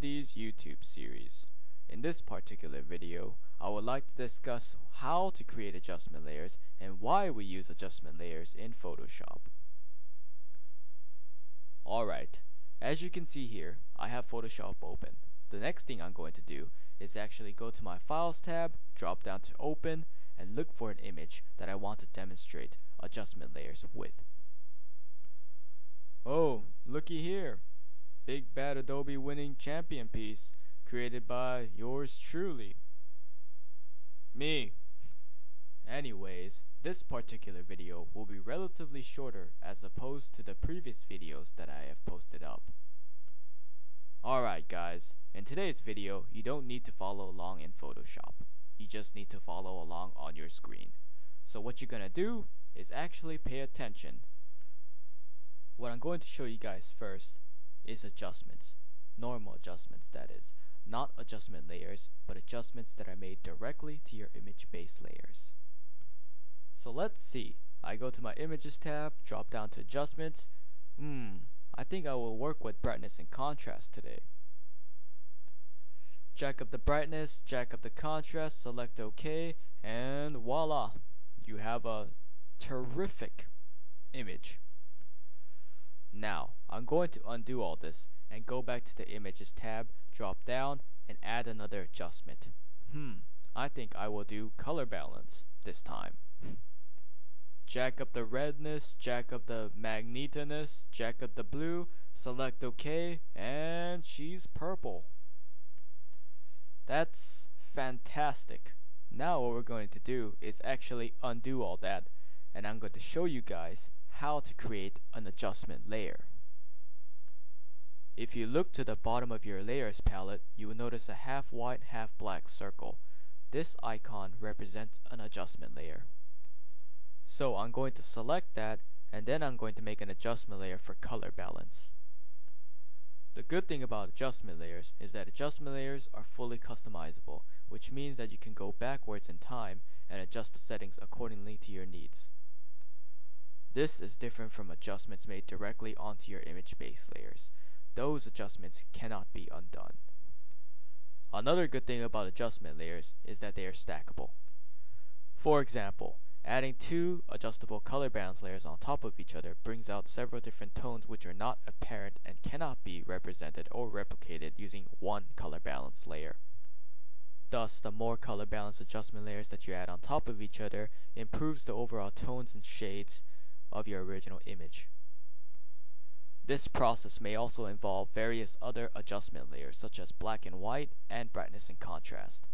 Identities YouTube series. In this particular video, I would like to discuss how to create adjustment layers and why we use adjustment layers in Photoshop. Alright, as you can see here, I have Photoshop open. The next thing I'm going to do is actually go to my Files tab, drop down to Open, and look for an image that I want to demonstrate adjustment layers with. Oh, looky here. Big Bad Adobe winning champion piece created by yours truly. Me. Anyways, this particular video will be relatively shorter as opposed to the previous videos that I have posted up. Alright guys, in today's video you don't need to follow along in Photoshop. You just need to follow along on your screen. So what you're gonna do is actually pay attention. What I'm going to show you guys first is adjustments. Normal adjustments, that is. Not adjustment layers, but adjustments that are made directly to your image base layers. So let's see. I go to my Images tab, drop down to Adjustments. I think I will work with brightness and contrast today. Jack up the brightness, jack up the contrast, select OK, and voila! You have a terrific image. Now, I'm going to undo all this and go back to the Images tab, drop down, and add another adjustment. I think I will do color balance this time. Jack up the redness, jack up the magnetiness, jack up the blue, select OK, and she's purple. That's fantastic. Now what we're going to do is actually undo all that, and I'm going to show you guys how to create an adjustment layer. If you look to the bottom of your layers palette, you will notice a half white, half black circle. This icon represents an adjustment layer. So I'm going to select that, and then I'm going to make an adjustment layer for color balance. The good thing about adjustment layers is that adjustment layers are fully customizable, which means that you can go backwards in time and adjust the settings accordingly to your needs. This is different from adjustments made directly onto your image base layers. Those adjustments cannot be undone. Another good thing about adjustment layers is that they are stackable. For example, adding two adjustable color balance layers on top of each other brings out several different tones which are not apparent and cannot be represented or replicated using one color balance layer. Thus, the more color balance adjustment layers that you add on top of each other improves the overall tones and shades of your original image. This process may also involve various other adjustment layers such as black and white and brightness and contrast.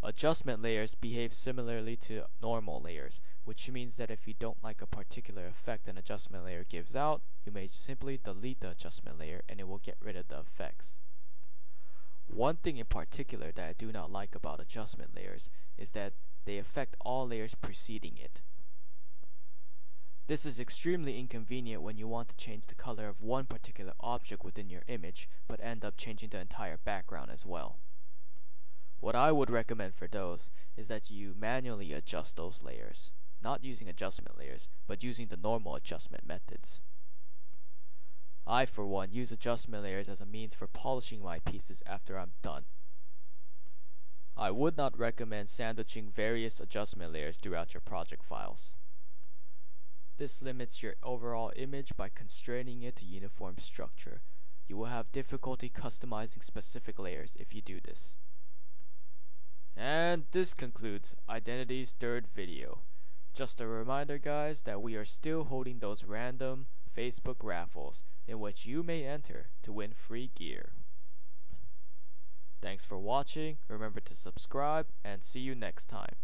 Adjustment layers behave similarly to normal layers, which means that if you don't like a particular effect an adjustment layer gives out, you may simply delete the adjustment layer and it will get rid of the effects. One thing in particular that I do not like about adjustment layers is that they affect all layers preceding it. This is extremely inconvenient when you want to change the color of one particular object within your image, but end up changing the entire background as well. What I would recommend for those is that you manually adjust those layers, not using adjustment layers, but using the normal adjustment methods. I, for one, use adjustment layers as a means for polishing my pieces after I'm done. I would not recommend sandwiching various adjustment layers throughout your project files. This limits your overall image by constraining it to uniform structure. You will have difficulty customizing specific layers if you do this. And this concludes Identity's third video. Just a reminder guys that we are still holding those random Facebook raffles in which you may enter to win free gear. Thanks for watching, remember to subscribe, and see you next time.